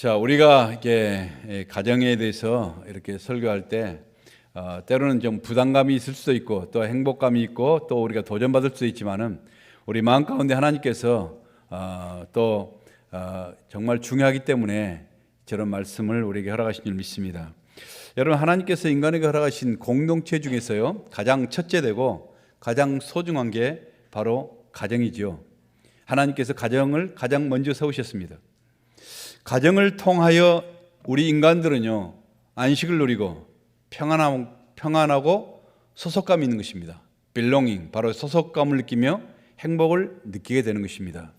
자, 우리가 이렇게 가정에 대해서 이렇게 설교할 때 때로는 좀 부담감이 있을 수도 있고 또 행복감이 있고 또 우리가 도전받을 수도 있지만은 우리 마음 가운데 하나님께서 정말 중요하기 때문에 저런 말씀을 우리에게 허락하신 줄 믿습니다. 여러분, 하나님께서 인간에게 허락하신 공동체 중에서요 가장 첫째되고 가장 소중한 게 바로 가정이죠. 하나님께서 가정을 가장 먼저 세우셨습니다. 가정을 통하여 우리 인간들은요 안식을 누리고 평안하고 소속감이 있는 것입니다. belonging, 바로 소속감을 느끼며 행복을 느끼게 되는 것입니다.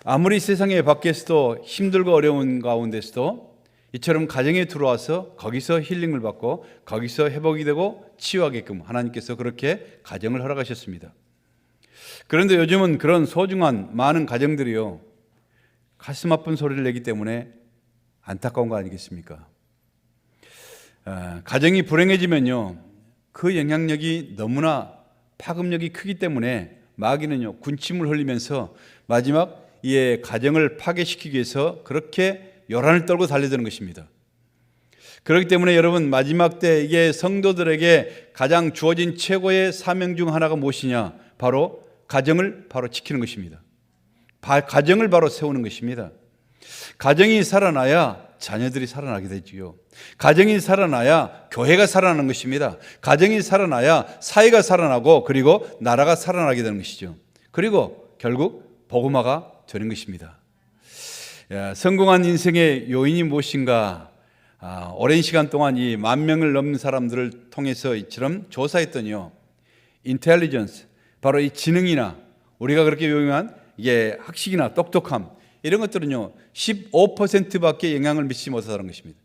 아무리 세상에 밖에서도 힘들고 어려운 가운데서도 이처럼 가정에 들어와서 거기서 힐링을 받고 거기서 회복이 되고 치유하게끔 하나님께서 그렇게 가정을 허락하셨습니다. 그런데 요즘은 그런 소중한 많은 가정들이요 가슴 아픈 소리를 내기 때문에 안타까운 거 아니겠습니까? 가정이 불행해지면요 그 영향력이 너무나 파급력이 크기 때문에 마귀는요 군침을 흘리면서 마지막 이 가정을 파괴시키기 위해서 그렇게 요란을 떨고 달려드는 것입니다. 그렇기 때문에 여러분, 마지막 때 이게 성도들에게 가장 주어진 최고의 사명 중 하나가 무엇이냐? 바로 가정을 바로 지키는 것입니다. 가정을 바로 세우는 것입니다. 가정이 살아나야 자녀들이 살아나게 되지요. 가정이 살아나야 교회가 살아나는 것입니다. 가정이 살아나야 사회가 살아나고 그리고 나라가 살아나게 되는 것이죠. 그리고 결국 복음화가 되는 것입니다. 성공한 인생의 요인이 무엇인가? 오랜 시간 동안 이 10,000명을 넘는 사람들을 통해서 이처럼 조사했더니요 인텔리전스, 바로 이 지능이나 우리가 그렇게 유명한 이게 학식이나 똑똑함, 이런 것들은요 15%밖에 영향을 미치지 못하다는 것입니다.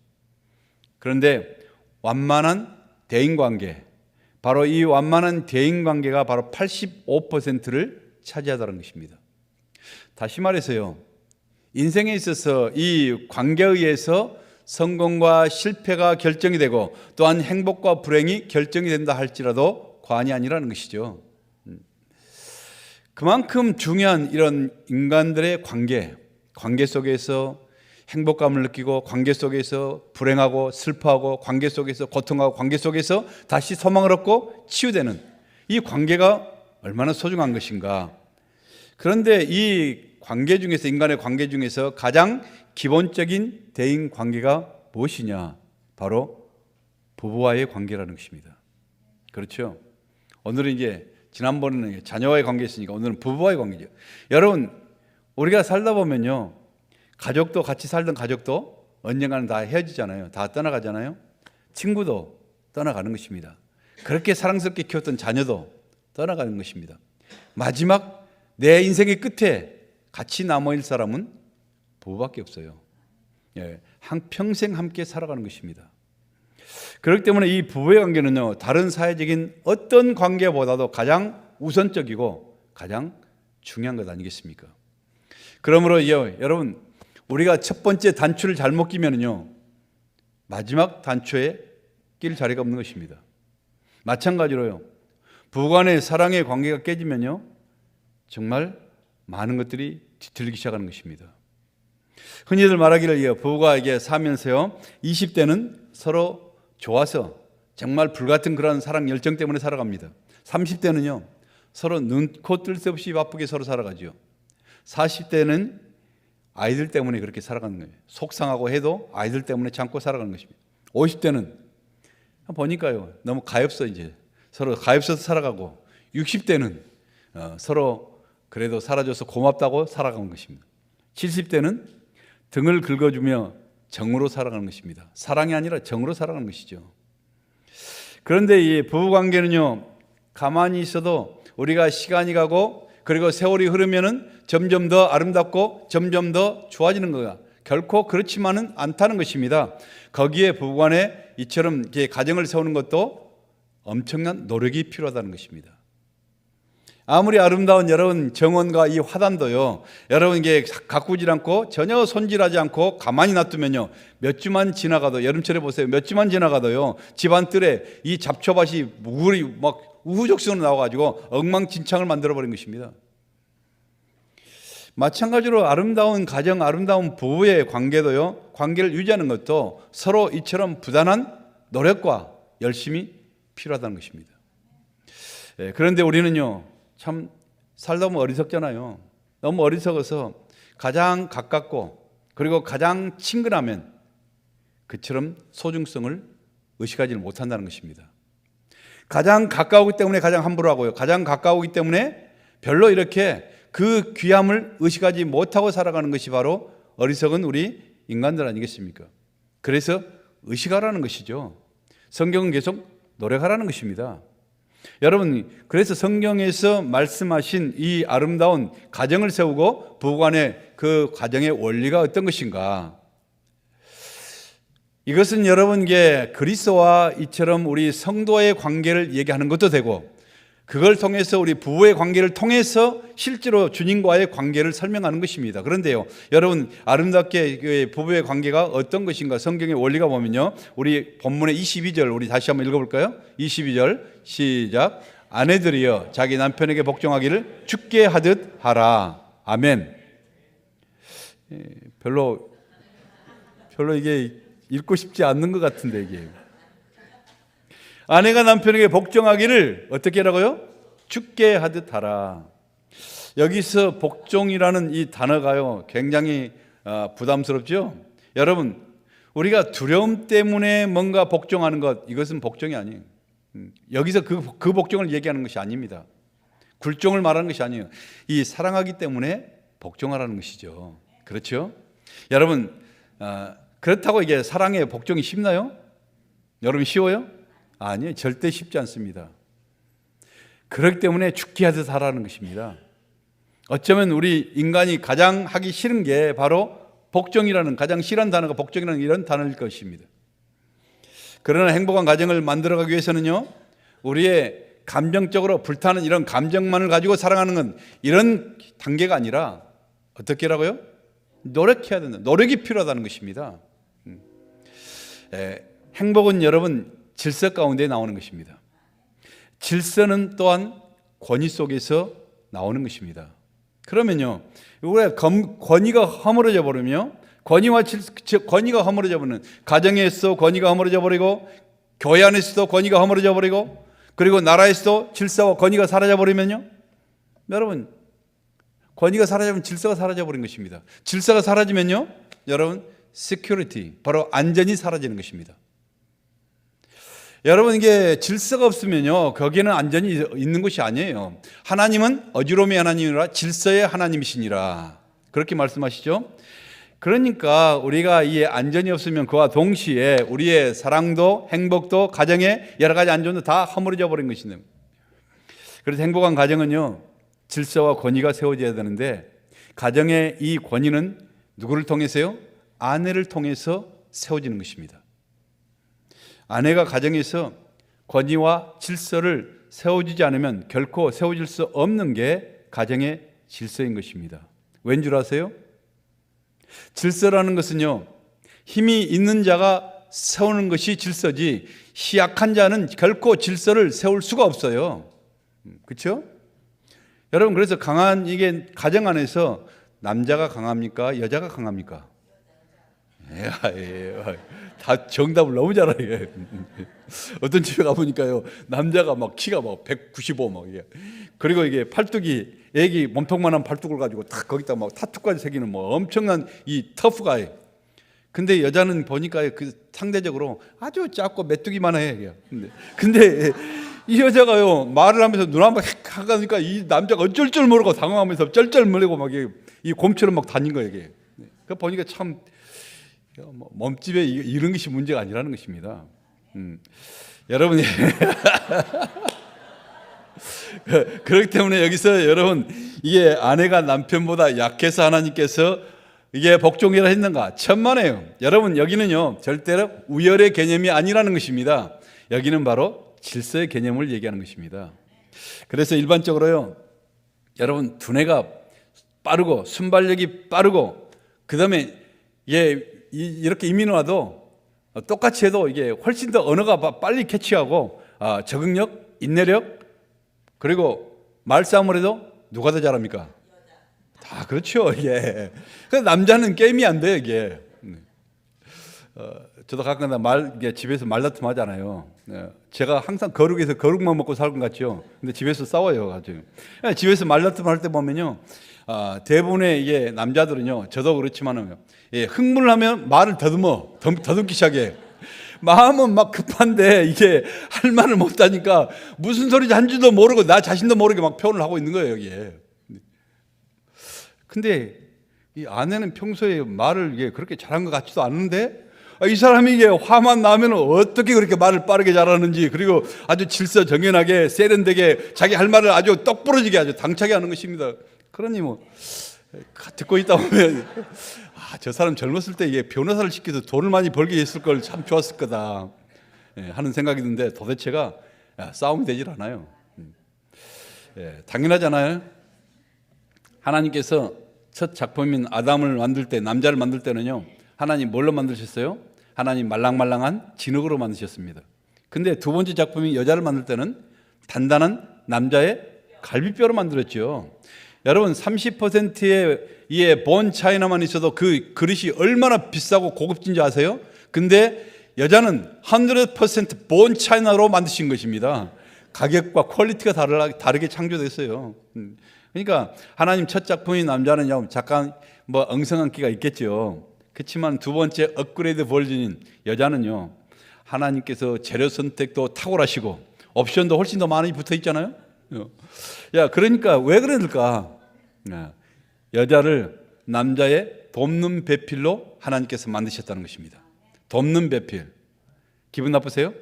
그런데 완만한 대인관계, 바로 이 완만한 대인관계가 바로 85%를 차지하다는 것입니다. 다시 말해서요, 인생에 있어서 이 관계에 의해서 성공과 실패가 결정이 되고 또한 행복과 불행이 결정이 된다 할지라도 과언이 아니라는 것이죠. 그만큼 중요한 이런 인간들의 관계 속에서 행복감을 느끼고 관계 속에서 불행하고 슬퍼하고 관계 속에서 고통하고 관계 속에서 다시 소망을 얻고 치유되는 이 관계가 얼마나 소중한 것인가. 그런데 이 관계 중에서, 인간의 관계 중에서 가장 기본적인 대인 관계가 무엇이냐? 바로 부부와의 관계라는 것입니다. 그렇죠? 오늘은 이제 지난번에는 자녀와의 관계였으니까 오늘은 부부와의 관계죠. 여러분, 우리가 살다 보면요 가족도, 같이 살던 가족도 언젠가는 다 헤어지잖아요. 다 떠나가잖아요. 친구도 떠나가는 것입니다. 그렇게 사랑스럽게 키웠던 자녀도 떠나가는 것입니다. 마지막 내 인생의 끝에 같이 남아있을 사람은 부부밖에 없어요. 평생 함께 살아가는 것입니다. 그렇기 때문에 이 부부의 관계는요 다른 사회적인 어떤 관계보다도 가장 우선적이고 가장 중요한 것 아니겠습니까? 그러므로 여러분, 우리가 첫 번째 단추를 잘못 끼면요 마지막 단추에 낄 자리가 없는 것입니다. 마찬가지로요, 부부간의 사랑의 관계가 깨지면요 정말 많은 것들이 뒤틀리기 시작하는 것입니다. 흔히들 말하기를 부부가 이게 살면서요 20대는 서로 좋아서 정말 불같은 그런 사랑 열정 때문에 살아갑니다. 30대는요 서로 눈코 뜰 새 없이 바쁘게 서로 살아가죠. 40대는 아이들 때문에 그렇게 살아가는 거예요. 속상하고 해도 아이들 때문에 참고 살아가는 것입니다. 50대는 보니까요 너무 가엾어, 이제 서로 가엾어서 살아가고, 60대는 서로 그래도 살아줘서 고맙다고 살아가는 것입니다. 70대는 등을 긁어주며 정으로 살아가는 것입니다. 사랑이 아니라 정으로 살아가는 것이죠. 그런데 이 부부관계는요 가만히 있어도 우리가 시간이 가고 그리고 세월이 흐르면은 점점 더 아름답고 점점 더 좋아지는 거야. 결코 그렇지만은 않다는 것입니다. 거기에 부부간에 이처럼 가정을 세우는 것도 엄청난 노력이 필요하다는 것입니다. 아무리 아름다운 여러분 정원과 이 화단도요 여러분 이게 가꾸지 않고 전혀 손질하지 않고 가만히 놔두면요 몇 주만 지나가도, 여름철에 보세요, 몇 주만 지나가도요 집안 뜰에 이 잡초밭이 물이 막 우후적순으로 나와가지고 엉망진창을 만들어버린 것입니다. 마찬가지로 아름다운 가정, 아름다운 부부의 관계도요, 관계를 유지하는 것도 서로 이처럼 부단한 노력과 열심이 필요하다는 것입니다. 그런데 우리는요, 참 살다 보면 어리석잖아요. 너무 어리석어서 가장 가깝고 그리고 가장 친근하면 그처럼 소중성을 의식하지 못한다는 것입니다. 가장 가까우기 때문에 가장 함부로 하고요. 가장 가까우기 때문에 별로 이렇게 그 귀함을 의식하지 못하고 살아가는 것이 바로 어리석은 우리 인간들 아니겠습니까? 그래서 의식하라는 것이죠. 성경은 계속 노력하라는 것입니다. 여러분, 그래서 성경에서 말씀하신 이 아름다운 가정을 세우고 부부간의 그 가정의 원리가 어떤 것인가? 이것은 여러분께 그리스도와 이처럼 우리 성도의 관계를 얘기하는 것도 되고, 그걸 통해서 우리 부부의 관계를 통해서 실제로 주님과의 관계를 설명하는 것입니다. 그런데요, 여러분, 아름답게 부부의 관계가 어떤 것인가? 성경의 원리가 보면요, 우리 본문의 22절 우리 다시 한번 읽어볼까요? 22절 시작. 아내들이여 자기 남편에게 복종하기를 주께 하듯 하라. 아멘. 별로 이게 읽고 싶지 않는 것 같은데, 이게 아내가 남편에게 복종하기를 어떻게 하라고요? 주께 하듯 하라. 여기서 복종이라는 이 단어가요, 굉장히 부담스럽죠? 여러분, 우리가 두려움 때문에 뭔가 복종하는 것, 이것은 복종이 아니에요. 여기서 그 복종을 얘기하는 것이 아닙니다. 굴종을 말하는 것이 아니에요. 이 사랑하기 때문에 복종하라는 것이죠. 그렇죠? 여러분, 그렇다고 이게 사랑의 복종이 쉽나요? 여러분, 쉬워요? 아니에요. 절대 쉽지 않습니다. 그렇기 때문에 죽게 하듯 하라는 것입니다. 어쩌면 우리 인간이 가장 하기 싫은 게 바로 복종이라는, 가장 싫어하는 단어가 복종이라는 이런 단어일 것입니다. 그러나 행복한 가정을 만들어가기 위해서는요, 우리의 감정적으로 불타는 이런 감정만을 가지고 사랑하는 건 이런 단계가 아니라 어떻게 하라고요? 노력해야 된다. 노력이 필요하다는 것입니다. 행복은 여러분 질서 가운데 나오는 것입니다. 질서는 또한 권위 속에서 나오는 것입니다. 그러면요, 우리가 권위가 허물어져 버리면, 권위가 허물어져 버리는 가정에서 권위가 허물어져 버리고, 교회 안에서도 권위가 허물어져 버리고, 그리고 나라에서도 질서와 권위가 사라져 버리면요, 여러분, 권위가 사라지면 질서가 사라져 버린 것입니다. 질서가 사라지면요, 여러분, security, 바로 안전이 사라지는 것입니다. 여러분, 이게 질서가 없으면요, 거기에는 안전이 있는 것이 아니에요. 하나님은 어지러움의 하나님이라 질서의 하나님이시니라, 그렇게 말씀하시죠. 그러니까 우리가 이 안전이 없으면 그와 동시에 우리의 사랑도 행복도 가정의 여러 가지 안전도 다 허물어져 버린 것이네요. 그래서 행복한 가정은요, 질서와 권위가 세워져야 되는데, 가정의 이 권위는 누구를 통해서요? 아내를 통해서 세워지는 것입니다. 아내가 가정에서 권위와 질서를 세워주지 않으면 결코 세워질 수 없는 게 가정의 질서인 것입니다. 왠 줄 아세요? 질서라는 것은요, 힘이 있는 자가 세우는 것이 질서지, 희약한 자는 결코 질서를 세울 수가 없어요. 그렇죠? 여러분, 그래서 강한 이게 가정 안에서 남자가 강합니까? 여자가 강합니까? 다 정답을 너무 잘해요. 어떤 집에 가보니까요, 남자가 막 키가 막 195 막 이게, 그리고 이게 팔뚝이 애기 몸통만한 팔뚝을 가지고 탁 거기다 막 타투까지 새기는 뭐 엄청난 이 터프가이. 근데 여자는 보니까 그 상대적으로 아주 작고 메뚜기만 해. 근데 이 여자가요, 말을 하면서 눈 한번 하니까 이 남자가 어쩔 줄 모르고 당황하면서 쩔쩔 멀리고 막 이 곰처럼 막 다닌 거예요, 이게. 그 보니까 참 몸집에 이런 것이 문제가 아니라는 것입니다. 여러분이 그렇기 때문에 여기서 여러분, 이게 아내가 남편보다 약해서 하나님께서 이게 복종이라 했는가? 천만에요. 여러분, 여기는요, 절대로 우열의 개념이 아니라는 것입니다. 여기는 바로 질서의 개념을 얘기하는 것입니다. 그래서 일반적으로요, 여러분, 두뇌가 빠르고 순발력이 빠르고, 그 다음에 이렇게 이민을 와도 똑같이 해도 이게 훨씬 더 언어가 빨리 캐치하고, 적응력, 인내력, 그리고 말싸움을 해도 누가 더 잘합니까? 다 그렇죠. 예. 그 남자는 게임이 안 돼요, 이게. 저도 가끔 이게 집에서 말다툼 하잖아요. 제가 항상 거룩에서 거룩만 먹고 살건 같죠. 근데 집에서 싸워요, 아주. 집에서 말다툼 할 때 보면요. 대부분의 이게 남자들은요, 저도 그렇지만은, 예, 흥분하면 말을 더듬기 시작해. 마음은 막 급한데 이게 할 말을 못하니까 무슨 소리인지 한 줄도 모르고 나 자신도 모르게 막 표현을 하고 있는 거예요, 여기에. 근데 이 아내는 평소에 말을 이게 그렇게 잘한 것 같지도 않은데 이 사람이 이게 화만 나면 어떻게 그렇게 말을 빠르게 잘하는지, 그리고 아주 질서정연하게 세련되게 자기 할 말을 아주 똑부러지게 아주 당차게 하는 것입니다. 그러니 뭐 듣고 있다 보면 저 사람 젊었을 때 이게 변호사를 시켜서 돈을 많이 벌게 했을 걸 참 좋았을 거다 하는 생각이 드는데 도대체가 싸움이 되질 않아요. 당연하잖아요. 하나님께서 첫 작품인 아담을 만들 때, 남자를 만들 때는요, 하나님 뭘로 만드셨어요? 하나님 말랑말랑한 진흙으로 만드셨습니다. 근데 두 번째 작품인 여자를 만들 때는 단단한 남자의 갈비뼈로 만들었죠. 여러분 30%의 이 본 차이나만 있어도 그 그릇이 얼마나 비싸고 고급진지 아세요? 근데 여자는 100% 본 차이나로 만드신 것입니다. 가격과 퀄리티가 다르게 창조됐어요. 그러니까 하나님 첫 작품인 남자는요, 잠깐 뭐 엉성한 끼가 있겠죠. 그렇지만 두 번째 업그레이드 버전인 여자는요, 하나님께서 재료 선택도 탁월하시고 옵션도 훨씬 더 많이 붙어 있잖아요. 그러니까 왜 그럴까? 여자를 남자의 돕는 배필로 하나님께서 만드셨다는 것입니다. 돕는 배필. 기분 나쁘세요?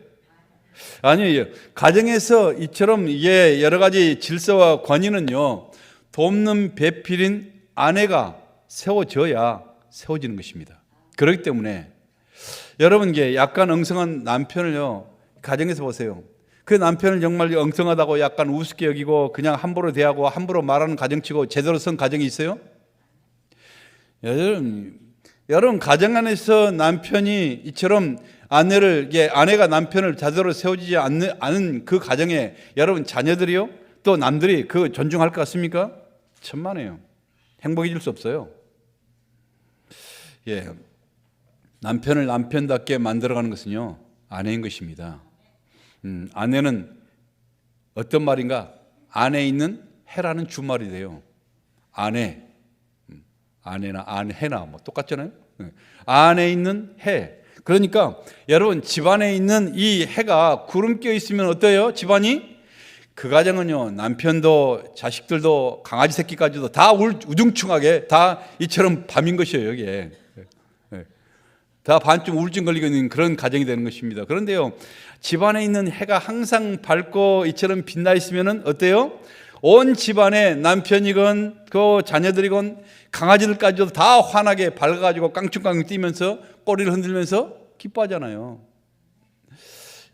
아니에요. 가정에서 이처럼 이게 여러 가지 질서와 권위는요, 돕는 배필인 아내가 세워져야 세워지는 것입니다. 그렇기 때문에 여러분, 이게 약간 엉성한 남편을요, 가정에서 보세요. 그 남편을 정말 엉성하다고 약간 우습게 여기고 그냥 함부로 대하고 함부로 말하는 가정치고 제대로 선 가정이 있어요? 여러분 가정 안에서 남편이 이처럼 아내가 남편을 제대로 세워지지 않은 그 가정에 여러분 자녀들이요, 또 남들이 그 존중할 것 같습니까? 천만에요. 행복해질 수 없어요. 남편을 남편답게 만들어가는 것은요, 아내인 것입니다. 아내는 어떤 말인가? 안에 있는 해라는 주말이 돼요. 아내나 해나 뭐 똑같잖아요. 안에 있는 해. 그러니까 여러분 집안에 있는 이 해가 구름 껴 있으면 어때요? 집안이? 그 가정은요, 남편도 자식들도 강아지 새끼까지도 다 우중충하게 다 이처럼 밤인 것이에요. 여기에 다 반쯤 우울증 걸리고 있는 그런 가정이 되는 것입니다. 그런데요, 집안에 있는 해가 항상 밝고 이처럼 빛나 있으면 어때요? 온 집안에 남편이건 그 자녀들이건 강아지들까지도 다 환하게 밝아가지고 깡충깡충 뛰면서 꼬리를 흔들면서 기뻐하잖아요.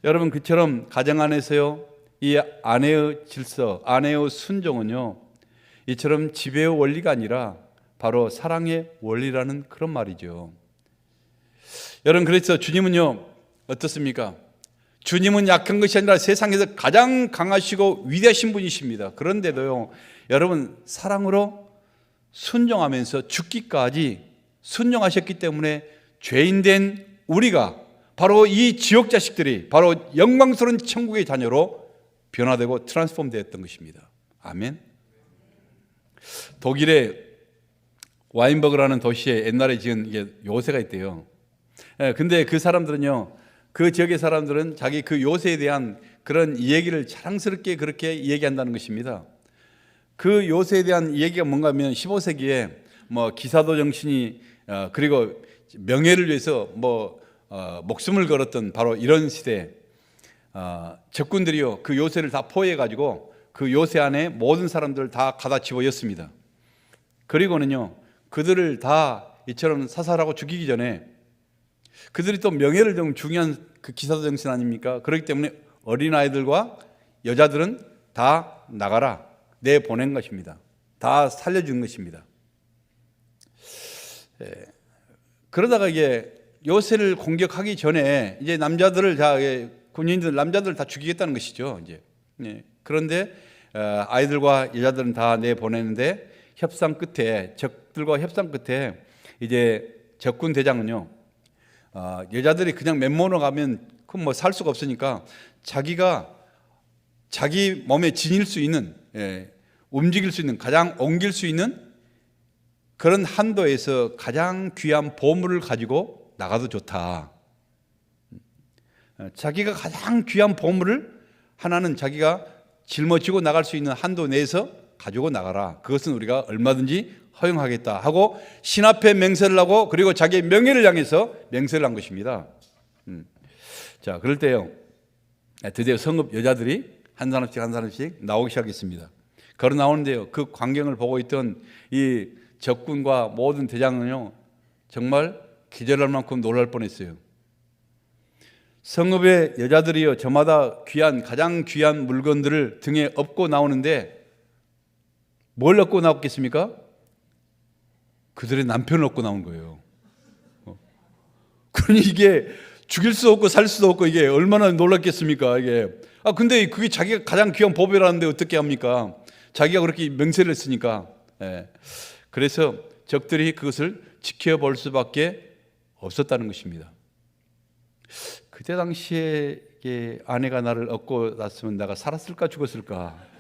여러분, 그처럼 가정 안에서요, 이 아내의 질서, 아내의 순종은요, 이처럼 지배의 원리가 아니라 바로 사랑의 원리라는 그런 말이죠. 여러분, 그래서 주님은요, 어떻습니까? 주님은 약한 것이 아니라 세상에서 가장 강하시고 위대하신 분이십니다. 그런데도요, 여러분, 사랑으로 순종하면서 죽기까지 순종하셨기 때문에 죄인된 우리가 바로 이 지옥 자식들이 바로 영광스러운 천국의 자녀로 변화되고 트랜스폼 되었던 것입니다. 아멘. 독일의 와인버그라는 도시에 옛날에 지은 이게 요새가 있대요. 근데 그 사람들은요, 그 지역의 사람들은 자기 그 요새에 대한 그런 이야기를 자랑스럽게 그렇게 얘기한다는 것입니다. 그 요새에 대한 이야기가 뭔가 하면 15세기에 뭐 기사도 정신이 그리고 명예를 위해서 목숨을 걸었던 바로 이런 시대에 적군들이요, 그 요새를 다 포위해 가지고 그 요새 안에 모든 사람들을 다 가다 집어였습니다. 그리고는요, 그들을 다 이처럼 사살하고 죽이기 전에 그들이 또 명예를 좀 중요한 그 기사도 정신 아닙니까? 그렇기 때문에 어린아이들과 여자들은 다 나가라, 내보낸 것입니다. 다 살려준 것입니다. 그러다가 이게 요새를 공격하기 전에 이제 군인들 남자들을 다 죽이겠다는 것이죠. 이제. 그런데 아이들과 여자들은 다 내보내는데 협상 끝에, 적들과 협상 끝에 이제 적군 대장은요, 여자들이 그냥 맨몸으로 가면 그건 뭐 살 수가 없으니까 자기가 자기 몸에 지닐 수 있는, 움직일 수 있는, 가장 옮길 수 있는 그런 한도에서 가장 귀한 보물을 가지고 나가도 좋다. 자기가 가장 귀한 보물을 하나는 자기가 짊어지고 나갈 수 있는 한도 내에서 가지고 나가라. 그것은 우리가 얼마든지 허용하겠다 하고 신 앞에 맹세를 하고 그리고 자기의 명예를 향해서 맹세를 한 것입니다. 자, 그럴 때요, 드디어 성읍 여자들이 한 사람씩 나오기 시작했습니다. 걸어 나오는데요, 그 광경을 보고 있던 이 적군과 모든 대장은요, 정말 기절할 만큼 놀랄 뻔했어요. 성읍의 여자들이요, 저마다 가장 귀한 물건들을 등에 업고 나오는데 뭘 업고 나왔겠습니까? 그들의 남편을 업고 나온 거예요. 그러니 이게 죽일 수 없고 살 수도 없고 이게 얼마나 놀랐겠습니까? 이게. 근데 그게 자기가 가장 귀한 보배라는데 어떻게 합니까? 자기가 그렇게 명세를 했으니까. 그래서 적들이 그것을 지켜볼 수밖에 없었다는 것입니다. 그때 당시에 아내가 나를 업고 났으면 내가 살았을까 죽었을까?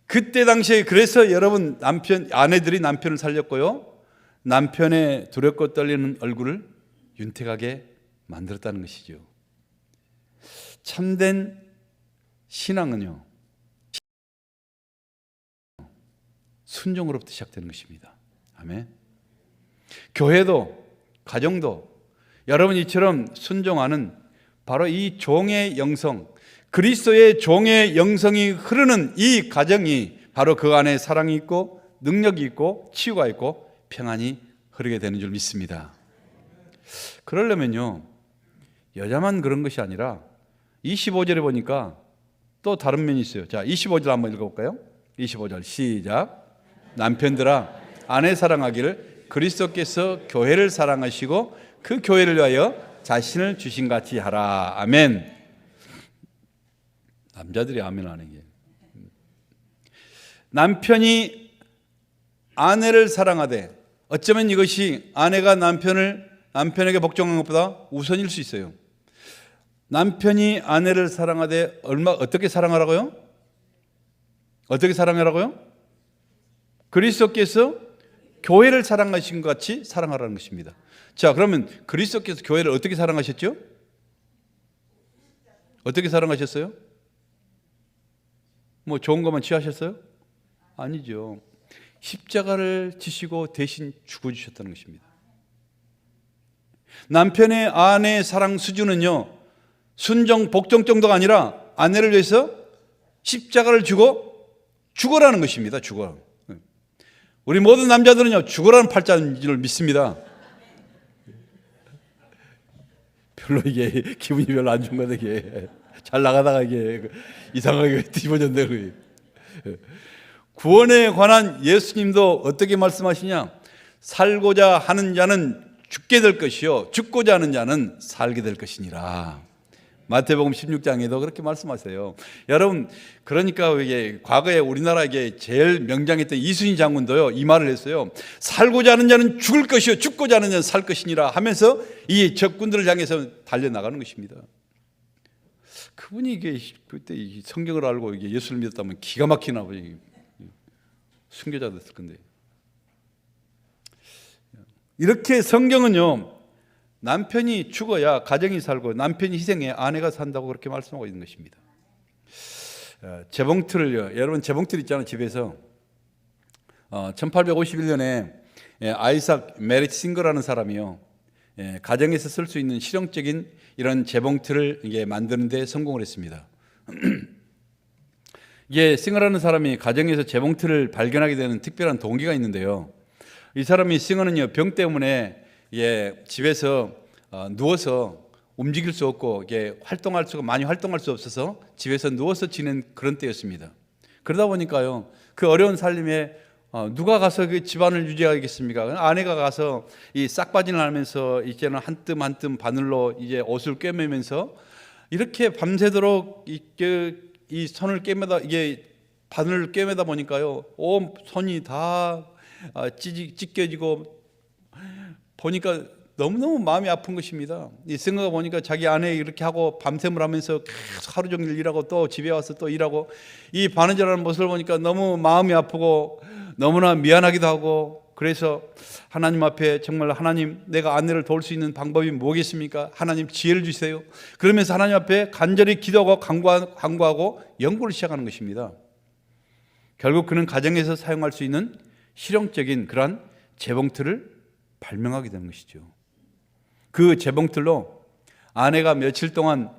그때 당시에 그래서 여러분 아내들이 남편을 살렸고요, 남편의 두렵고 떨리는 얼굴을 윤택하게 만들었다는 것이죠. 참된 신앙은요, 순종으로부터 시작되는 것입니다. 아멘. 교회도 가정도 여러분 이처럼 순종하는 바로 이 종의 영성, 그리스도의 종의 영성이 흐르는 이 가정이 바로 그 안에 사랑이 있고 능력이 있고 치유가 있고 평안이 흐르게 되는 줄 믿습니다. 그러려면요, 여자만 그런 것이 아니라 25절에 보니까 또 다른 면이 있어요. 자, 25절 한번 읽어볼까요? 25절 시작. 남편들아 아내 사랑하기를 그리스도께서 교회를 사랑하시고 그 교회를 위하여 자신을 주신 같이 하라. 아멘. 남자들이 아멘 하는 게, 남편이 아내를 사랑하되, 어쩌면 이것이 아내가 남편에게 복종한 것보다 우선일 수 있어요. 남편이 아내를 사랑하되 어떻게 사랑하라고요? 어떻게 사랑하라고요? 그리스도께서 교회를 사랑하신 것 같이 사랑하라는 것입니다. 자, 그러면 그리스도께서 교회를 어떻게 사랑하셨죠? 어떻게 사랑하셨어요? 뭐 좋은 것만 취하셨어요? 아니죠. 십자가를 지시고 대신 죽어주셨다는 것입니다. 남편의 아내의 사랑 수준은요, 순종, 복종 정도가 아니라 아내를 위해서 십자가를 주고 죽어라는 것입니다. 죽어. 우리 모든 남자들은요, 죽어라는 팔자인 줄 믿습니다. 별로 이게 기분이 별로 안 좋은 거다. 이게 잘 나가다가 이게 이상하게 뒤집어졌네. 구원에 관한 예수님도 어떻게 말씀하시냐? 살고자 하는 자는 죽게 될 것이요 죽고자 하는 자는 살게 될 것이니라. 마태복음 16장에도 그렇게 말씀하세요. 여러분, 그러니까 이게 과거에 우리나라에 제일 명장했던 이순신 장군도요, 이 말을 했어요. 살고자 하는 자는 죽을 것이요 죽고자 하는 자는 살 것이니라 하면서 이 적군들을 향해서 달려나가는 것입니다. 그분이 이게 그때 이 성경을 알고 이게 예수를 믿었다면 기가 막히나 보죠. 순교자 됐을 건데. 이렇게 성경은요, 남편이 죽어야 가정이 살고 남편이 희생해 아내가 산다고 그렇게 말씀하고 있는 것입니다. 재봉틀을요, 여러분 재봉틀 있잖아요, 집에서. 1851년에 아이삭 메리트 싱거라는 사람이요, 가정에서 쓸 수 있는 실용적인 이런 재봉틀을 이게 만드는 데 성공을 했습니다. 이게 싱어라는 사람이 가정에서 재봉틀을 발견하게 되는 특별한 동기가 있는데요. 이 사람이 싱어는요, 병 때문에 집에서 누워서 움직일 수 없고 많이 활동할 수 없어서 집에서 누워서 지낸 그런 때였습니다. 그러다 보니까요, 그 어려운 살림에 누가 가서 그 집안을 유지하겠습니까? 아내가 가서 이 싹바지를 하면서 이제는 한 뜸 한 뜸 바늘로 이제 옷을 꿰매면서 이렇게 밤새도록 이 손을 꿰매다 이게 바늘을 꿰매다 보니까요, 온 손이 다 찢겨지고 보니까 너무너무 마음이 아픈 것입니다. 이 승아가 보니까 자기 아내 이렇게 하고 밤샘을 하면서 계속 하루 종일 일하고 또 집에 와서 또 일하고 이 바느질하는 모습을 보니까 너무 마음이 아프고 너무나 미안하기도 하고, 그래서 하나님 앞에 정말 하나님, 내가 아내를 도울 수 있는 방법이 뭐겠습니까? 하나님 지혜를 주세요. 그러면서 하나님 앞에 간절히 기도하고 간구하고 연구를 시작하는 것입니다. 결국 그는 가정에서 사용할 수 있는 실용적인 그러한 재봉틀을 발명하게 되는 것이죠. 그 재봉틀로 아내가 며칠 동안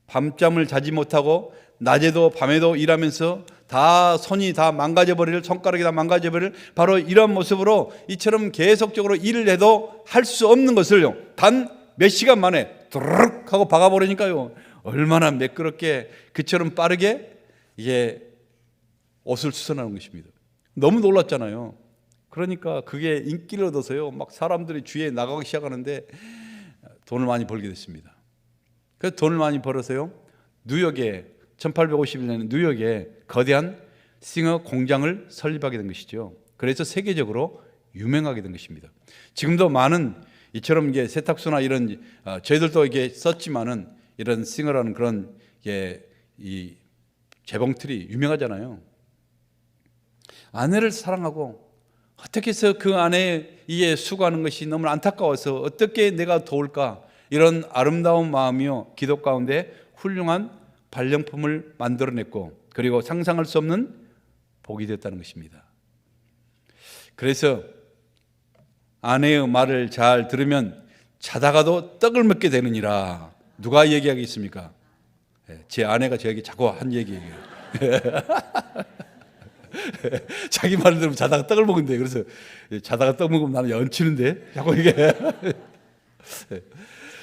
밤잠을 자지 못하고 낮에도 밤에도 일하면서 다 손이 다 망가져버릴, 손가락이 다 망가져버릴 바로 이런 모습으로 이처럼 계속적으로 일을 해도 할 수 없는 것을 단 몇 시간 만에 드르륵 하고 박아버리니까요, 얼마나 매끄럽게 그처럼 빠르게 이게 옷을 수선하는 것입니다. 너무 놀랐잖아요. 그러니까 그게 인기를 얻어서요, 막 사람들이 주위에 나가기 시작하는데 돈을 많이 벌게 됐습니다. 그래서 돈을 많이 벌어서요, 뉴욕에 1851년에 뉴욕에 거대한 싱어 공장을 설립하게 된 것이죠. 그래서 세계적으로 유명하게 된 것입니다. 지금도 많은 이처럼 이게 세탁소나 이런 저희들도 이게 썼지만은 이런 싱어라는 그런 이 재봉틀이 유명하잖아요. 아내를 사랑하고 어떻게 해서 그 아내의 이에 수고하는 것이 너무 안타까워서 어떻게 내가 도울까, 이런 아름다운 마음이요 기도 가운데 훌륭한 발명품을 만들어냈고, 그리고 상상할 수 없는 복이 되었다는 것입니다. 그래서 아내의 말을 잘 들으면 자다가도 떡을 먹게 되느니라. 누가 얘기하겠습니까? 제 아내가 저에게 자꾸 한 얘기예요. 자기 말을 들으면 자다가 떡을 먹는데, 그래서 자다가 떡 먹으면 나는 연치는데 자꾸 이게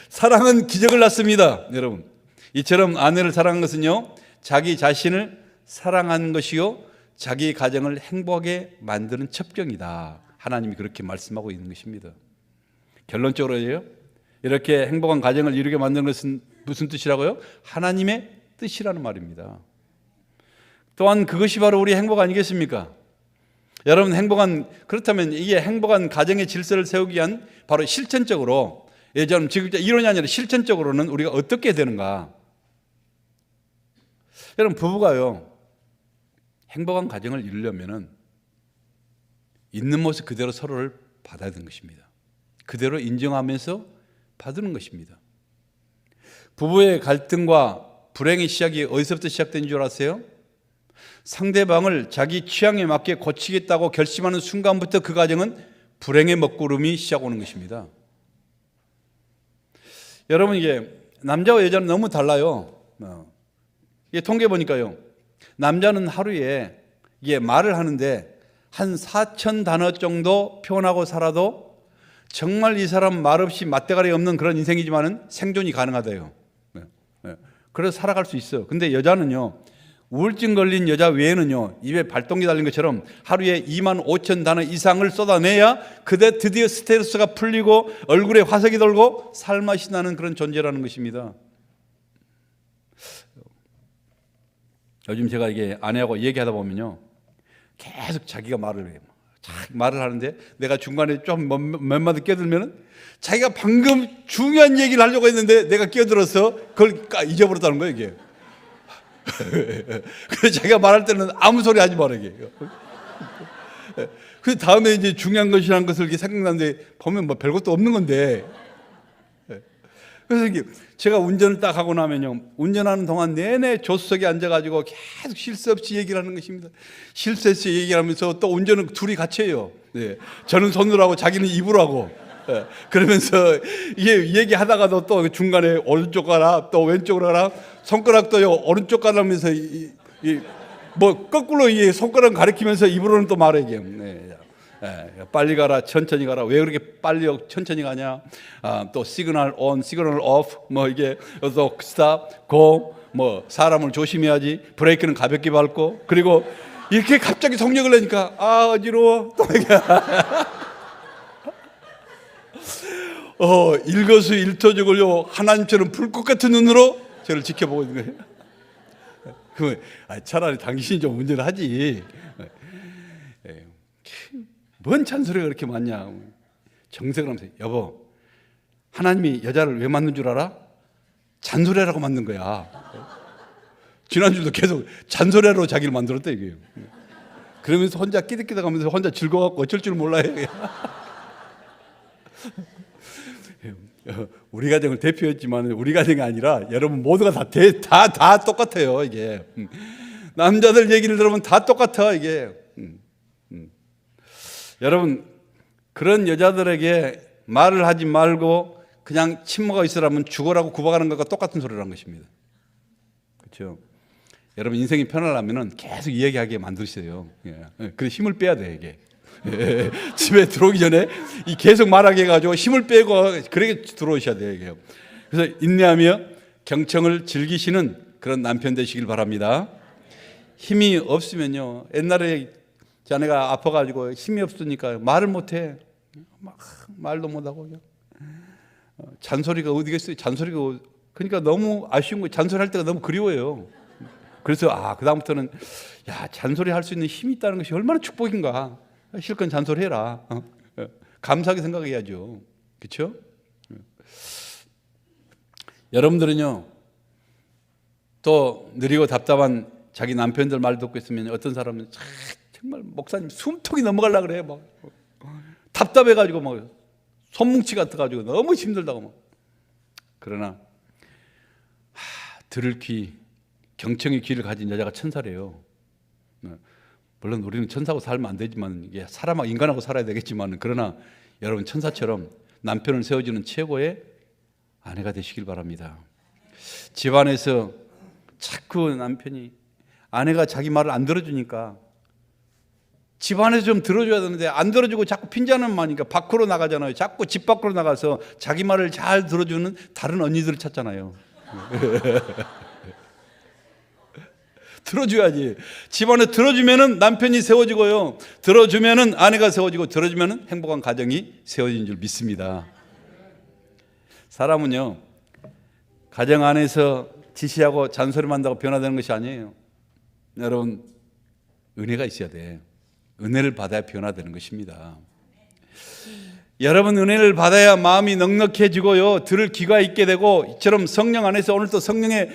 사랑은 기적을 낳습니다. 여러분, 이처럼 아내를 사랑한 것은요, 자기 자신을 사랑한 것이요 자기 가정을 행복하게 만드는 첩경이다. 하나님이 그렇게 말씀하고 있는 것입니다. 결론적으로요, 이렇게 행복한 가정을 이루게 만드는 것은 무슨 뜻이라고요? 하나님의 뜻이라는 말입니다. 또한 그것이 바로 우리 행복 아니겠습니까? 여러분, 그렇다면 이게 행복한 가정의 질서를 세우기 위한 바로 실천적으로, 예전 지금 이론이 아니라 실천적으로는 우리가 어떻게 되는가? 여러분, 부부가요, 행복한 가정을 이루려면은 있는 모습 그대로 서로를 받아야 되는 것입니다. 그대로 인정하면서 받는 것입니다. 부부의 갈등과 불행의 시작이 어디서부터 시작된 줄 아세요? 상대방을 자기 취향에 맞게 고치겠다고 결심하는 순간부터 그 가정은 불행의 먹구름이 시작오는 것입니다. 여러분, 이게 남자와 여자는 너무 달라요. 이게 통계 보니까요, 남자는 하루에 이게 말을 하는데 한 4,000단어 정도 표현하고 살아도 정말 이 사람 말없이 맞대가리 없는 그런 인생이지만은 생존이 가능하대요. 그래서 살아갈 수 있어요. 근데 여자는요, 우울증 걸린 여자 외에는요, 입에 발동기 달린 것처럼 하루에 25,000단어 이상을 쏟아내야 그대 드디어 스트레스가 풀리고 얼굴에 화색이 돌고 살맛이 나는 그런 존재라는 것입니다. 요즘 제가 이게 아내하고 얘기하다 보면요, 계속 자기가 말을 해요. 말을 하는데 내가 중간에 좀 몇 마디 끼어들면은 자기가 방금 중요한 얘기를 하려고 했는데 내가 끼어들어서 그걸 잊어버렸다는 거예요, 이게. 그래서 자기가 말할 때는 아무 소리 하지 말아, 이게. 그 다음에 이제 중요한 것이라는 것을 이렇게 생각나는데 보면 뭐 별것도 없는 건데. 그래서 이게 제가 운전을 딱 하고 나면요, 운전하는 동안 내내 조수석에 앉아가지고 계속 쉴 새 없이 얘기를 하는 것입니다. 쉴 새 없이 얘기를 하면서 또 운전은 둘이 같이 해요. 네. 저는 손으로 하고 자기는 입으로 하고. 네. 그러면서 이게 얘기하다가도 또 중간에 오른쪽 가라, 또 왼쪽으로 가라, 손가락도 오른쪽 가라면서 뭐 거꾸로 이 손가락 가리키면서 입으로는 또 말해. 네. 빨리 가라, 천천히 가라. 왜 그렇게 빨리 천천히 가냐? 또 시그널 온, 시그널 오프, 뭐 이게 또 스탑, 고, 뭐 사람을 조심해야지. 브레이크는 가볍게 밟고. 그리고 이렇게 갑자기 속력을 내니까 어지러워. 또 이게 일거수일투족을요, 하나님처럼 불꽃 같은 눈으로 저를 지켜보고 있는 거예요. 차라리 당신이 좀 운전을 하지. 뭔 잔소리가 그렇게 많냐. 정색을 하면서 여보, 하나님이 여자를 왜 만든 줄 알아? 잔소리라고 만든 거야. 지난주도 계속 잔소리로 자기를 만들었다 이게요. 그러면서 혼자 끼득끼득하면서 혼자 즐거워갖고 어쩔 줄 몰라요. 우리 가정을 대표했지만 우리 가정이 아니라 여러분 모두가 다 똑같아요. 이게 남자들 얘기를 들으면 다 똑같아 이게. 여러분 그런 여자들에게 말을 하지 말고 그냥 침묵하고 있으라면 죽어라고 구박하는 것과 똑같은 소리라는 것입니다. 그렇죠? 여러분 인생이 편하려면 계속 이야기하게 만드셔요. 그래서 힘을 빼야 돼 이게. 집에 들어오기 전에 계속 말하게 해가지고 힘을 빼고 그렇게 들어오셔야 돼요. 이게. 그래서 인내하며 경청을 즐기시는 그런 남편 되시길 바랍니다. 힘이 없으면요. 옛날에 자네가 아파가지고 힘이 없으니까 말을 못해. 막 말도 못하고 잔소리가 어디겠어요? 잔소리가 그러니까 너무 아쉬운 거예요. 잔소리할 때가 너무 그리워요. 그래서 그다음부터는 잔소리 할 수 있는 힘이 있다는 것이 얼마나 축복인가. 실컷 잔소리해라. 감사하게 생각해야죠. 그렇죠? 여러분들은요 또 느리고 답답한 자기 남편들 말 듣고 있으면 어떤 사람은 정말 목사님 숨통이 넘어가려고 그래. 막 답답해가지고 막 손뭉치 같아가지고 너무 힘들다고 막. 그러나 들을 귀, 경청의 귀를 가진 여자가 천사래요. 물론 우리는 천사하고 살면 안 되지만 이게 사람하고 인간하고 살아야 되겠지만 그러나 여러분 천사처럼 남편을 세워주는 최고의 아내가 되시길 바랍니다. 집안에서 자꾸 남편이 아내가 자기 말을 안 들어주니까 집안에서 좀 들어줘야 되는데 안 들어주고 자꾸 핀잔을 마니까 밖으로 나가잖아요. 자꾸 집 밖으로 나가서 자기 말을 잘 들어주는 다른 언니들을 찾잖아요. 들어줘야지. 집안에 들어주면은 남편이 세워지고요. 들어주면은 아내가 세워지고 들어주면은 행복한 가정이 세워진 줄 믿습니다. 사람은요 가정 안에서 지시하고 잔소리만 한다고 변화되는 것이 아니에요. 여러분 은혜가 있어야 돼. 은혜를 받아야 변화되는 것입니다. 여러분 은혜를 받아야 마음이 넉넉해지고요 들을 귀가 있게 되고 이처럼 성령 안에서 오늘 또 성령의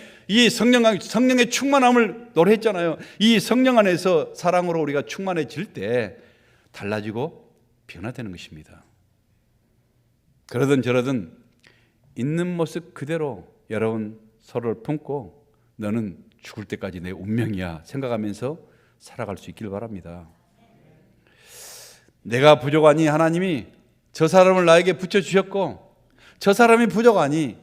충만함을 노래했잖아요. 이 성령 안에서 사랑으로 우리가 충만해질 때 달라지고 변화되는 것입니다. 그러든 저러든 있는 모습 그대로 여러분 서로를 품고 너는 죽을 때까지 내 운명이야 생각하면서 살아갈 수 있길 바랍니다. 내가 부족하니 하나님이 저 사람을 나에게 붙여주셨고 저 사람이 부족하니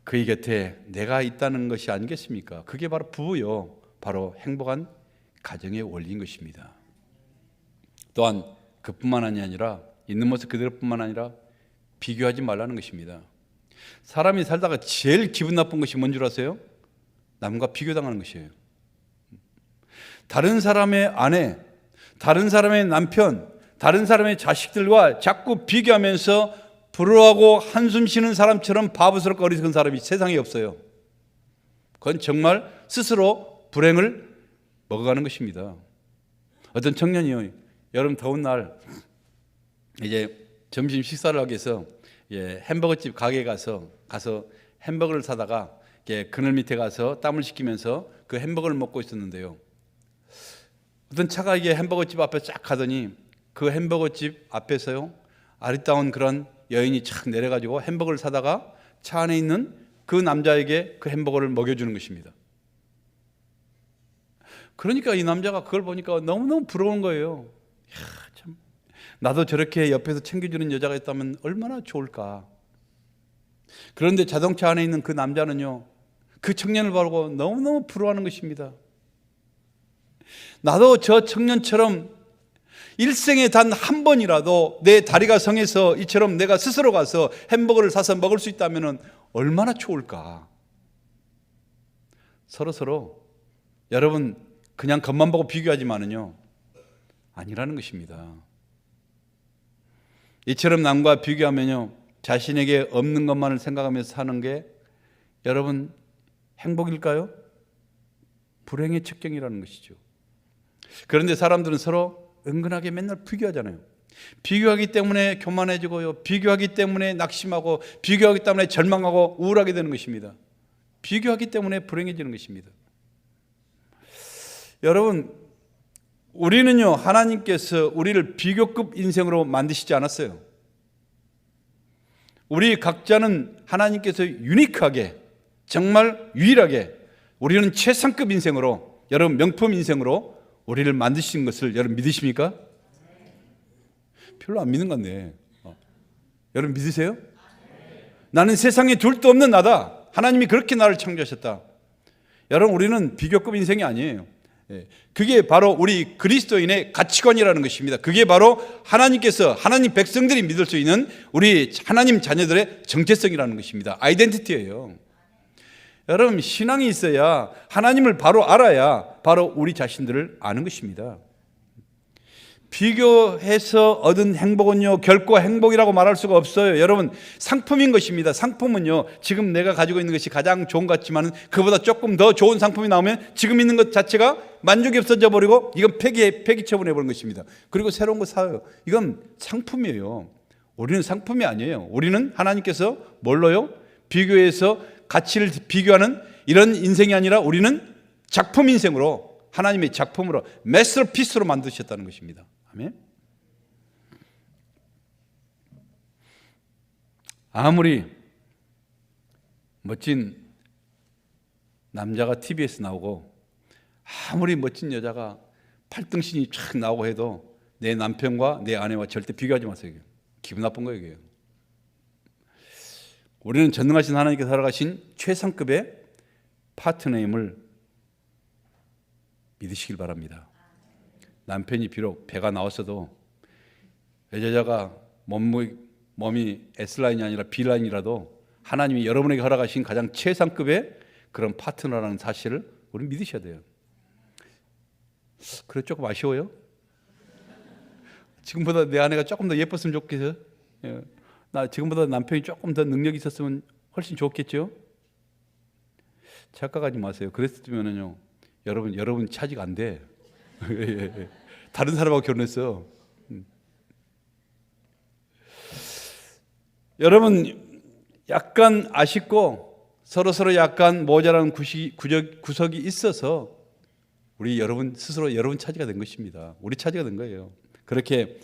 그의 곁에 내가 있다는 것이 아니겠습니까? 그게 바로 부부요. 바로 행복한 가정의 원리인 것입니다. 또한 그뿐만 아니라 있는 모습 그대로뿐만 아니라 비교하지 말라는 것입니다. 사람이 살다가 제일 기분 나쁜 것이 뭔 줄 아세요? 남과 비교당하는 것이에요. 다른 사람의 아내, 다른 사람의 남편, 다른 사람의 자식들과 자꾸 비교하면서 부러워하고 한숨 쉬는 사람처럼 바보스럽고 어리석은 사람이 세상에 없어요. 그건 정말 스스로 불행을 먹어가는 것입니다. 어떤 청년이요, 여름 더운 날 이제 점심 식사를 하기 위해서 햄버거집 가게에 가서 햄버거를 사다가 그늘 밑에 가서 땀을 식히면서 그 햄버거를 먹고 있었는데요. 어떤 차가 햄버거집 앞에 쫙 가더니 그 햄버거집 앞에서요 아리따운 그런 여인이 착 내려가지고 햄버거를 사다가 차 안에 있는 그 남자에게 그 햄버거를 먹여주는 것입니다. 그러니까 이 남자가 그걸 보니까 너무너무 부러운 거예요. 참, 나도 저렇게 옆에서 챙겨주는 여자가 있다면 얼마나 좋을까. 그런데 자동차 안에 있는 그 남자는요 그 청년을 보고 너무너무 부러워하는 것입니다. 나도 저 청년처럼 일생에 단 한 번이라도 내 다리가 성해서 이처럼 내가 스스로 가서 햄버거를 사서 먹을 수 있다면 얼마나 좋을까. 서로 여러분 그냥 겉만 보고 비교하지만은요 아니라는 것입니다. 이처럼 남과 비교하면요 자신에게 없는 것만을 생각하면서 사는 게 여러분 행복일까요? 불행의 측경이라는 것이죠. 그런데 사람들은 서로 은근하게 맨날 비교하잖아요. 비교하기 때문에 교만해지고요. 비교하기 때문에 낙심하고, 비교하기 때문에 절망하고 우울하게 되는 것입니다. 비교하기 때문에 불행해지는 것입니다. 여러분, 우리는요, 하나님께서 우리를 비교급 인생으로 만드시지 않았어요. 우리 각자는 하나님께서 유니크하게, 정말 유일하게, 우리는 최상급 인생으로, 여러분 명품 인생으로 우리를 만드신 것을 여러분 믿으십니까? 별로 안 믿는 것 같네. 여러분 믿으세요? 나는 세상에 둘도 없는 나다. 하나님이 그렇게 나를 창조하셨다. 여러분, 우리는 비교급 인생이 아니에요. 그게 바로 우리 그리스도인의 가치관이라는 것입니다. 그게 바로 하나님께서, 하나님 백성들이 믿을 수 있는 우리 하나님 자녀들의 정체성이라는 것입니다. 아이덴티티예요. 여러분, 신앙이 있어야, 하나님을 바로 알아야 바로 우리 자신들을 아는 것입니다. 비교해서 얻은 행복은요, 결코 행복이라고 말할 수가 없어요. 여러분, 상품인 것입니다. 상품은요, 지금 내가 가지고 있는 것이 가장 좋은 것 같지만 그보다 조금 더 좋은 상품이 나오면 지금 있는 것 자체가 만족이 없어져 버리고 이건 폐기 처분해 버리는 것입니다. 그리고 새로운 거 사요. 이건 상품이에요. 우리는 상품이 아니에요. 우리는 하나님께서 뭘로요? 비교해서 가치를 비교하는 이런 인생이 아니라 우리는 작품 인생으로, 하나님의 작품으로, 마스터피스로 만드셨다는 것입니다. 아멘. 아무리 멋진 남자가 TV에서 나오고, 아무리 멋진 여자가 팔등신이 쫙 나오고 해도 내 남편과 내 아내와 절대 비교하지 마세요. 기분 나쁜 거예요, 이게. 우리는 전능하신 하나님께서 살아가신 최상급의 파트너임을 믿으시길 바랍니다. 남편이 비록 배가 나왔어도, 여자가 몸이 S라인이 아니라 B라인이라도 하나님이 여러분에게 허락하신 가장 최상급의 그런 파트너라는 사실을 우리는 믿으셔야 돼요. 그래, 조금 아쉬워요? 지금보다 내 아내가 조금 더 예뻤으면 좋겠어요. 나 지금보다 남편이 조금 더 능력이 있었으면 훨씬 좋겠죠? 착각하지 마세요. 그랬으면요, 여러분 차지가 안 돼. 다른 사람하고 결혼했어. 여러분, 약간 아쉽고 서로 약간 모자란 구석이 있어서 우리 여러분 스스로 여러분 차지가 된 것입니다. 우리 차지가 된 거예요. 그렇게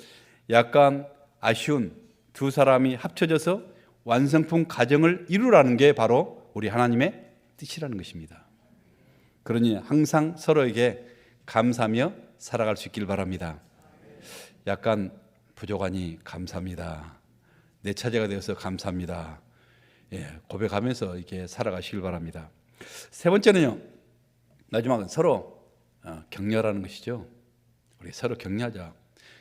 약간 아쉬운 두 사람이 합쳐져서 완성품 가정을 이루라는 게 바로 우리 하나님의 뜻이라는 것입니다. 그러니 항상 서로에게 감사하며 살아갈 수 있길 바랍니다. 약간 부족하니 감사합니다. 내 차지가 되어서 감사합니다. 고백하면서 이렇게 살아가시길 바랍니다. 세 번째는요, 마지막은 서로 격려라는 것이죠. 우리 서로 격려하자.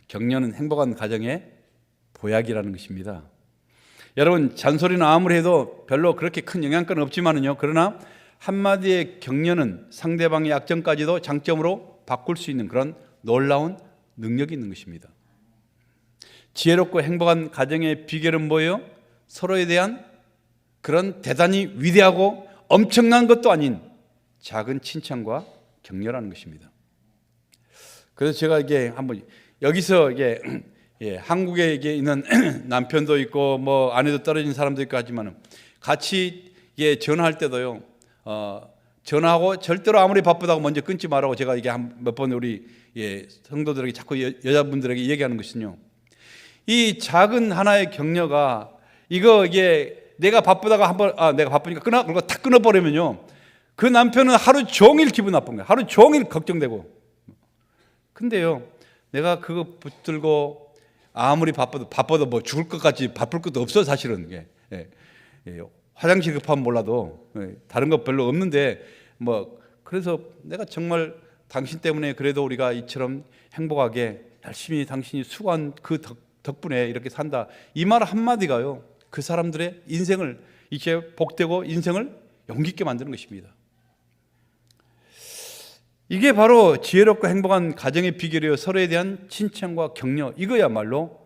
격려는 행복한 가정의 보약이라는 것입니다. 여러분, 잔소리는 아무리 해도 별로 그렇게 큰 영향권은 없지만은요, 그러나 한마디의 격려는 상대방의 약점까지도 장점으로 바꿀 수 있는 그런 놀라운 능력이 있는 것입니다. 지혜롭고 행복한 가정의 비결은 뭐예요? 서로에 대한 그런 대단히 위대하고 엄청난 것도 아닌 작은 칭찬과 격려라는 것입니다. 그래서 제가 이게 한번 여기서 이게 한국에 있는 남편도 있고 뭐 아내도 떨어진 사람도 있고 하지만은 같이 전화할 때도요, 전화하고 절대로 아무리 바쁘다고 먼저 끊지 말라고 제가 이게 몇 번 우리 성도들에게 자꾸 여자분들에게 얘기하는 것은요, 이 작은 하나의 격려가 이게 내가 바쁘다가 한번 내가 바쁘니까 그리고 탁 끊어버리면요, 그 남편은 하루 종일 기분 나쁜 거예요. 하루 종일 걱정되고. 근데요, 내가 그거 붙들고 아무리 바빠도 뭐 죽을 것 같이 바쁠 것도 없어 사실은. 화장실 급하면 몰라도 다른 거 별로 없는데 뭐 그래서 내가 정말 당신 때문에 그래도 우리가 이처럼 행복하게 열심히 당신이 수고한 그 덕분에 이렇게 산다. 이 말 한마디가요, 그 사람들의 인생을 이렇게 복되고 인생을 용기 있게 만드는 것입니다. 이게 바로 지혜롭고 행복한 가정의 비결이요, 서로에 대한 칭찬과 격려, 이거야말로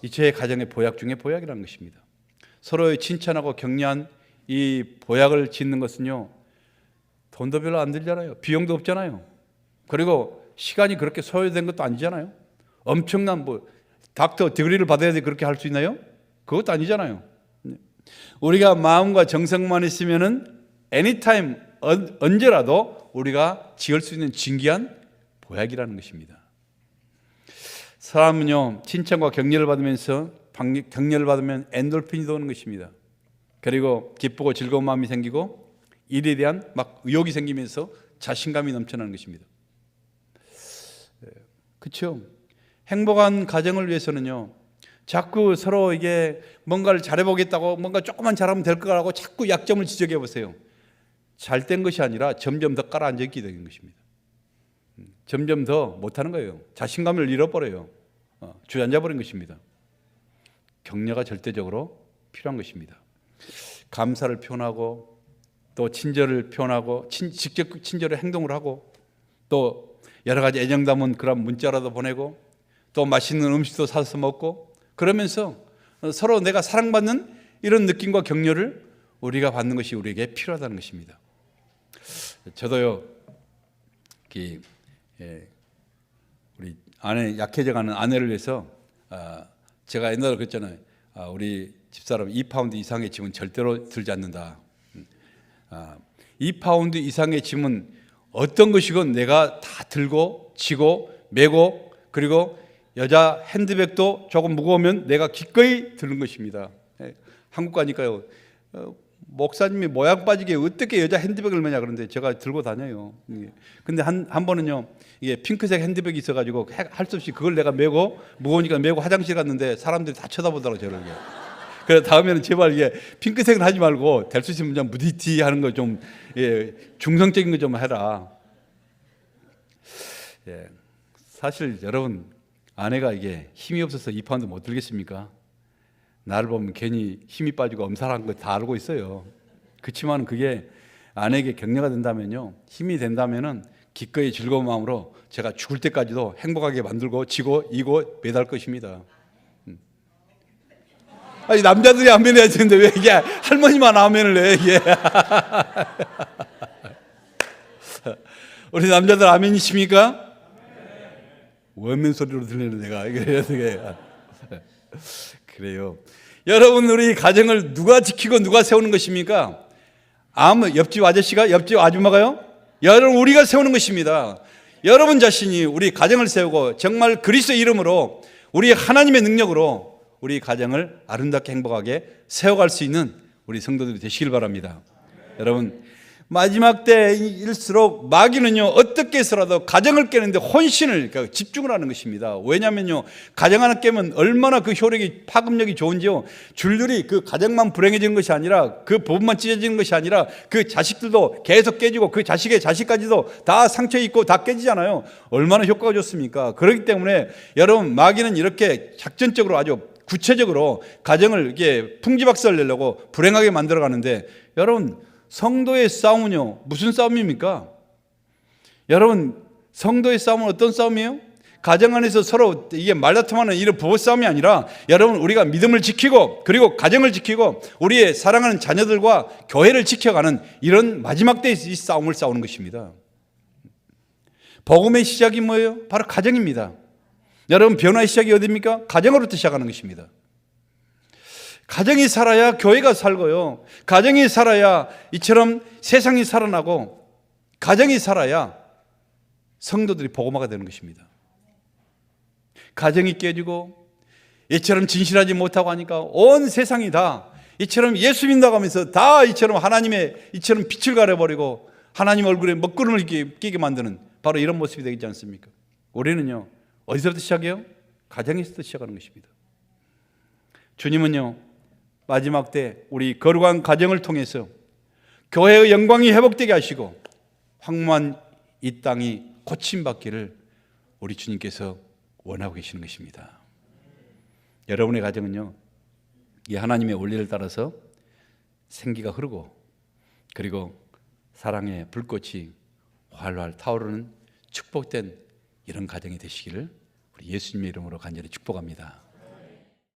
제 가정의 보약 중에 보약이라는 것입니다. 서로의 칭찬하고 격려한 이 보약을 짓는 것은요, 돈도 별로 안 들잖아요. 비용도 없잖아요. 그리고 시간이 그렇게 소요된 것도 아니잖아요. 엄청난 닥터 디그리를 받아야 돼 그렇게 할 수 있나요? 그것도 아니잖아요. 우리가 마음과 정성만 있으면은 anytime 언제라도 우리가 지을 수 있는 진귀한 보약이라는 것입니다. 사람은요, 칭찬과 격려를 받으면서 격려를 받으면 엔돌핀이 도는 것입니다. 그리고 기쁘고 즐거운 마음이 생기고 일에 대한 막 의욕이 생기면서 자신감이 넘쳐나는 것입니다. 그렇죠? 행복한 가정을 위해서는요, 자꾸 서로 이게 뭔가를 잘해보겠다고 뭔가 조금만 잘하면 될 거라고 자꾸 약점을 지적해 보세요. 잘 된 것이 아니라 점점 더 깔아앉아 있게 되는 것입니다. 점점 더 못하는 거예요. 자신감을 잃어버려요. 주저앉아 버린 것입니다. 격려가 절대적으로 필요한 것입니다. 감사를 표현하고 또 친절을 표현하고 직접 친절을 행동을 하고 또 여러 가지 애정 담은 그런 문자라도 보내고 또 맛있는 음식도 사서 먹고 그러면서 서로 내가 사랑받는 이런 느낌과 격려를 우리가 받는 것이 우리에게 필요하다는 것입니다. 저도요, 우리 아내 약해져가는 아내를 위해서 제가 옛날에 그랬잖아요. 우리 집사람 2파운드 이상의 짐은 절대로 들지 않는다. 2파운드 이상의 짐은 어떤 것이건 내가 다 들고 지고 메고 그리고 여자 핸드백도 조금 무거우면 내가 기꺼이 드는 것입니다. 한국 가니까요, 목사님이 모양 빠지게 어떻게 여자 핸드백을 메냐 그런데 제가 들고 다녀요. 근데 한 번은요, 이게 핑크색 핸드백이 있어가지고 할 수 없이 그걸 내가 메고 무거우니까 메고 화장실 갔는데 사람들이 다 쳐다보더라고요, 저를. 그래서 다음에는 제발 이게 핑크색을 하지 말고 될 수 있으면 좀 무디티 하는 거 좀 중성적인 거 좀 해라. 사실 여러분, 아내가 이게 힘이 없어서 2파운드 못 들겠습니까? 나를 보면 괜히 힘이 빠지고 엄살한 거 다 알고 있어요. 그렇지만 그게 아내에게 격려가 된다면요, 힘이 된다면은 기꺼이 즐거운 마음으로 제가 죽을 때까지도 행복하게 만들고 지고 이고 매달 것입니다. 아니, 남자들이 아멘 해야 되는데 왜 이게 할머니만 아멘을 해 이게. 우리 남자들 아멘이십니까? 원맨 소리로 들리는 내가 그래요. 여러분, 우리 가정을 누가 지키고 누가 세우는 것입니까? 옆집 아저씨가, 옆집 아줌마가요? 여러분, 우리가 세우는 것입니다. 여러분 자신이 우리 가정을 세우고 정말 그리스도의 이름으로 우리 하나님의 능력으로 우리 가정을 아름답게 행복하게 세워갈 수 있는 우리 성도들이 되시길 바랍니다. 여러분, 마지막 때일수록 마귀는요, 어떻게 해서라도 가정을 깨는데 혼신을, 그러니까 집중을 하는 것입니다. 왜냐하면요, 가정 하나 깨면 얼마나 그 효력이, 파급력이 좋은지요, 줄줄이 그 가정만 불행해지는 것이 아니라 그 부분만 찢어지는 것이 아니라 그 자식들도 계속 깨지고 그 자식의 자식까지도 다 상처 입고 다 깨지잖아요. 얼마나 효과가 좋습니까? 그렇기 때문에 여러분, 마귀는 이렇게 작전적으로 아주 구체적으로 가정을 이렇게 풍지박살 내려고 불행하게 만들어 가는데, 여러분, 성도의 싸움은요, 무슨 싸움입니까? 여러분, 성도의 싸움은 어떤 싸움이에요? 가정 안에서 서로 이게 말다툼하는 이런 부부 싸움이 아니라, 여러분, 우리가 믿음을 지키고 그리고 가정을 지키고 우리의 사랑하는 자녀들과 교회를 지켜가는 이런 마지막 때의 이 싸움을 싸우는 것입니다. 복음의 시작이 뭐예요? 바로 가정입니다. 여러분, 변화의 시작이 어디입니까? 가정으로부터 시작하는 것입니다. 가정이 살아야 교회가 살고요, 가정이 살아야 이처럼 세상이 살아나고, 가정이 살아야 성도들이 복음화가 되는 것입니다. 가정이 깨지고 이처럼 진실하지 못하고 하니까 온 세상이 다 이처럼 예수 믿는다고 하면서 다 이처럼 하나님의 이처럼 빛을 가려버리고 하나님 얼굴에 먹구름을 끼게 만드는 바로 이런 모습이 되지 않습니까? 우리는요, 어디서부터 시작해요? 가정에서부터 시작하는 것입니다. 주님은요, 마지막 때 우리 거룩한 가정을 통해서 교회의 영광이 회복되게 하시고 황무한 이 땅이 고침받기를 우리 주님께서 원하고 계시는 것입니다. 여러분의 가정은요, 이 하나님의 원리를 따라서 생기가 흐르고 그리고 사랑의 불꽃이 활활 타오르는 축복된 이런 가정이 되시기를 우리 예수님의 이름으로 간절히 축복합니다.